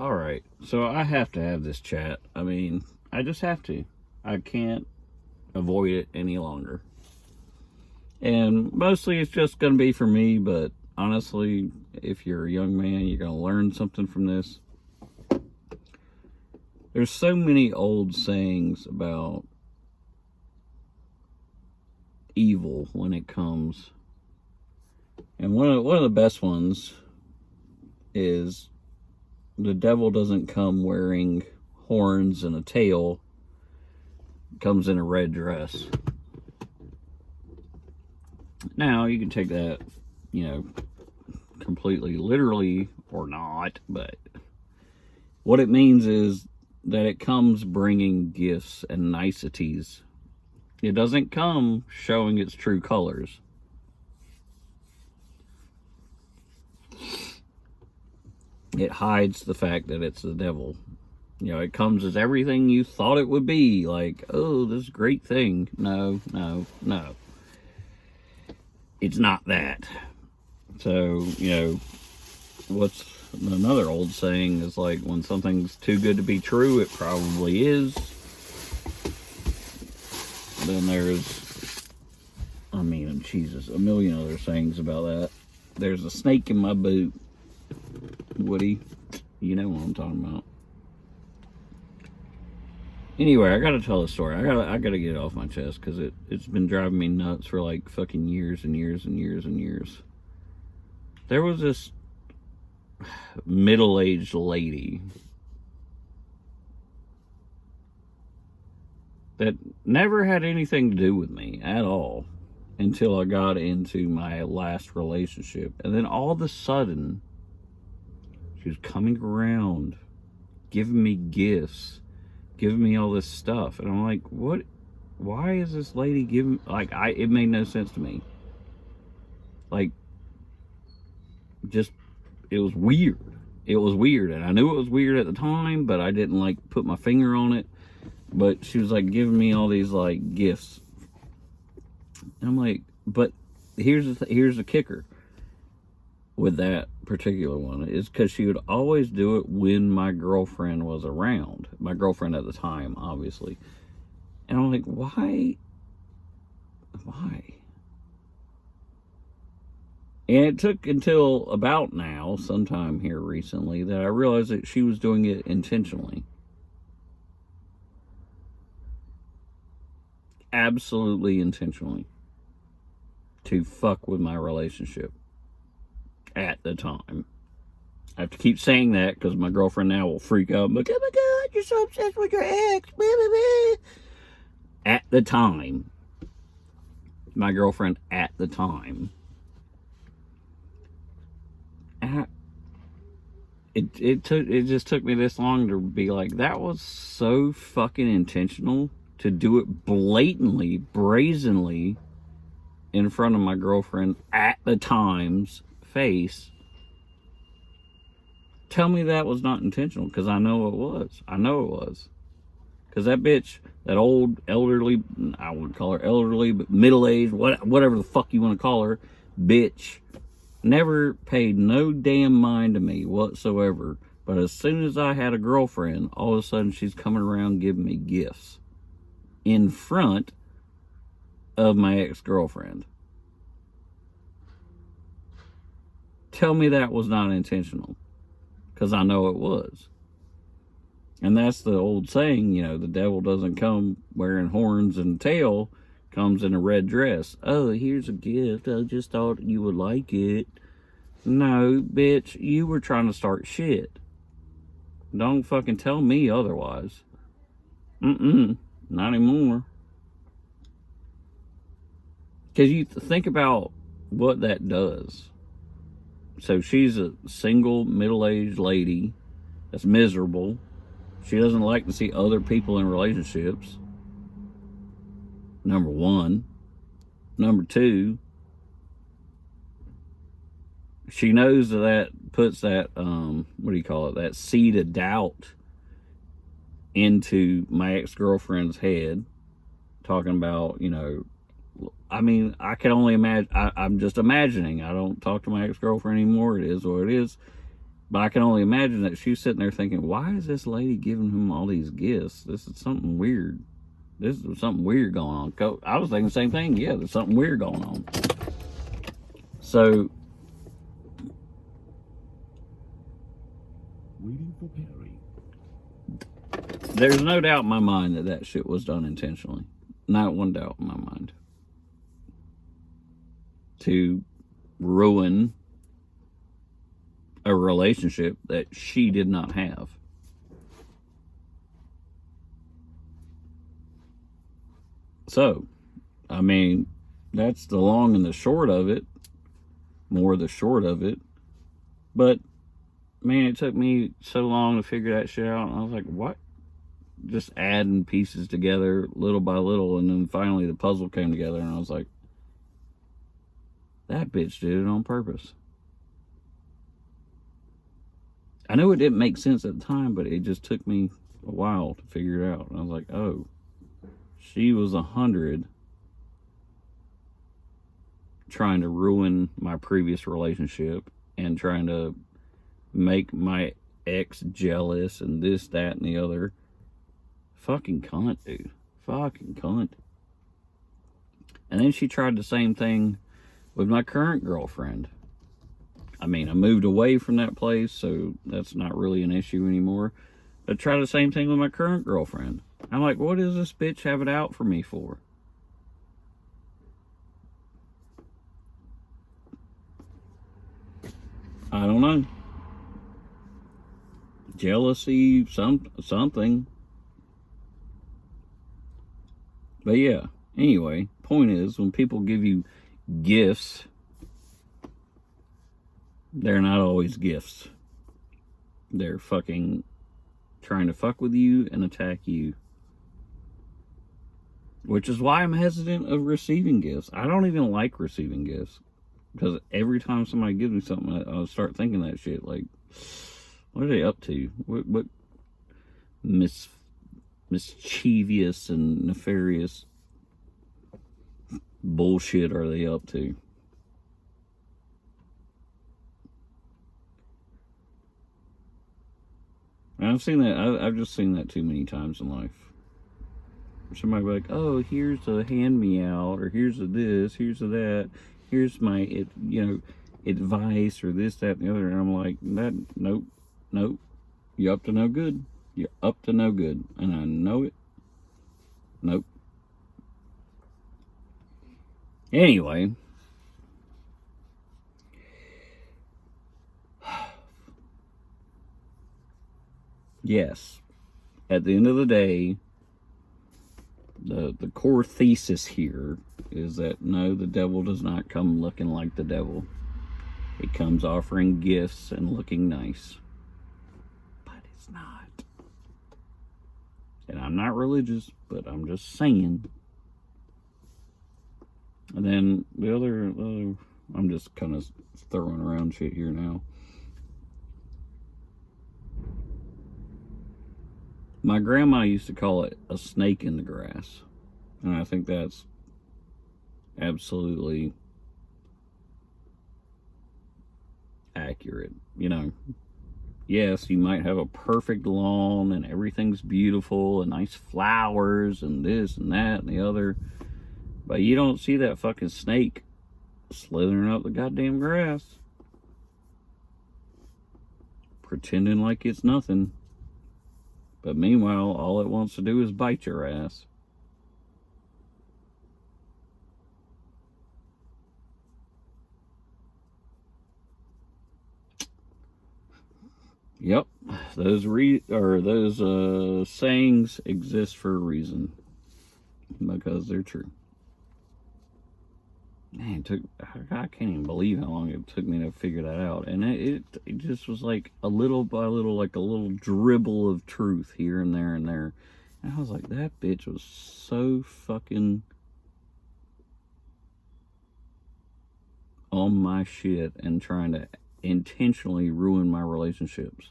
All right, so I have to have this chat. I mean, I just have to. I can't avoid it any longer. And mostly it's just going to be for me, but honestly, if you're a young man, you're going to learn something from this. There's so many old sayings about evil when it comes. And one of the best ones is the devil doesn't come wearing horns and a tail, comes in a red dress. Now, you can take that, completely literally or not, but what it means is that it comes bringing gifts and niceties. It doesn't come showing its true colors. It hides the fact that it's the devil. It comes as everything you thought it would be. Like, oh, this great thing. No. It's not that. So, what's another old saying is like, when something's too good to be true, it probably is. Then there's, Jesus, a million other sayings about that. There's a snake in my boot. Woody, you know what I'm talking about. Anyway, I gotta tell a story. I gotta get it off my chest because it's been driving me nuts for like fucking years and years and years and years. There was this middle-aged lady that never had anything to do with me at all until I got into my last relationship. And then all of a sudden, she was coming around, giving me gifts, giving me all this stuff. And I'm like, what? Why is this lady giving, it made no sense to me. It was weird. It was weird. And I knew it was weird at the time, but I didn't, put my finger on it. But she was, giving me all these, gifts. And I'm like, but here's the kicker with that particular one, is because she would always do it when my girlfriend was around. My girlfriend at the time, obviously. And I'm like, why? And it took until about now, sometime here recently, that I realized that she was doing it intentionally. Absolutely intentionally. To fuck with my relationship. At the time. I have to keep saying that because my girlfriend now will freak out. I'm like, oh my God, you're so obsessed with your ex. Blah, blah, blah. At the time. My girlfriend at the time. It just took me this long to be like, that was so fucking intentional to do it blatantly, brazenly in front of my girlfriend at the time's face. Tell me that was not intentional, because I know it was. Because that bitch, that old elderly, I wouldn't call her elderly, but middle-aged, whatever the fuck you want to call her, bitch, never paid no damn mind to me whatsoever. But as soon as I had a girlfriend, all of a sudden she's coming around giving me gifts in front of my ex-girlfriend. Tell me that was not intentional, because I know it was. And that's the old saying, the devil doesn't come wearing horns and tail, comes in a red dress. Oh, here's a gift. I just thought you would like it. No, bitch, you were trying to start shit. Don't fucking tell me otherwise. Not anymore. Because you think about what that does. So she's a single, middle-aged lady that's miserable. She doesn't like to see other people in relationships. Number one. Number two, she knows that puts that, that seed of doubt into my ex-girlfriend's head. Talking about, I can only imagine. I'm just imagining. I don't talk to my ex-girlfriend anymore. It is what it is. But I can only imagine that she's sitting there thinking, why is this lady giving him all these gifts? This is something weird. This is something weird going on. I was thinking the same thing. Yeah, there's something weird going on. So, waiting for Perry. There's no doubt in my mind that that shit was done intentionally. Not one doubt in my mind. To ruin a relationship that she did not have. So, I mean, that's the long and the short of it. More the short of it. But, man, it took me so long to figure that shit out. And I was like, what? Just adding pieces together little by little. And then finally the puzzle came together. And I was like, that bitch did it on purpose. I know it didn't make sense at the time, but it just took me a while to figure it out. And I was like, oh, she was 100 trying to ruin my previous relationship and trying to make my ex jealous and this, that, and the other. Fucking cunt, dude. Fucking cunt. And then she tried the same thing with my current girlfriend. I mean, I moved away from that place, so that's not really an issue anymore. But try the same thing with my current girlfriend. I'm like, what does this bitch have it out for me for? I don't know. Jealousy, something. But yeah, anyway, point is, when people give you gifts, they're not always gifts. They're fucking trying to fuck with you and attack you. Which is why I'm hesitant of receiving gifts. I don't even like receiving gifts. Because every time somebody gives me something, I'll start thinking that shit. Like, what are they up to? What mischievous and nefarious bullshit are they up to? And I've seen that. I've just seen that too many times in life. Somebody be like, "Oh, here's a hand me out, or here's a this, here's a that, here's my advice, or this, that, and the other." And I'm like, nope. You're up to no good. You're up to no good, and I know it. Nope. Anyway. Yes. At the end of the day, the core thesis here is that no, the devil does not come looking like the devil. It comes offering gifts and looking nice. But it's not. And I'm not religious, but I'm just saying. And then the other I'm just kind of throwing around shit here now. My grandma used to call it a snake in the grass. And I think that's absolutely accurate. You know, yes, you might have a perfect lawn and everything's beautiful and nice flowers and this and that and the other. But you don't see that fucking snake slithering up the goddamn grass. Pretending like it's nothing. But meanwhile, all it wants to do is bite your ass. Yep, those sayings exist for a reason, because they're true. Man, I can't even believe how long it took me to figure that out, and it just was like a little by little, like a little dribble of truth here and there and there, and I was like, that bitch was so fucking on my shit and trying to intentionally ruin my relationships.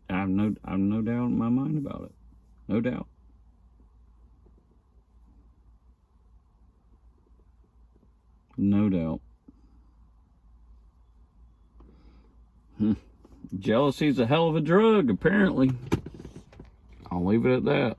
I have no doubt in my mind about it. No doubt. No doubt. Jealousy's a hell of a drug, apparently. I'll leave it at that.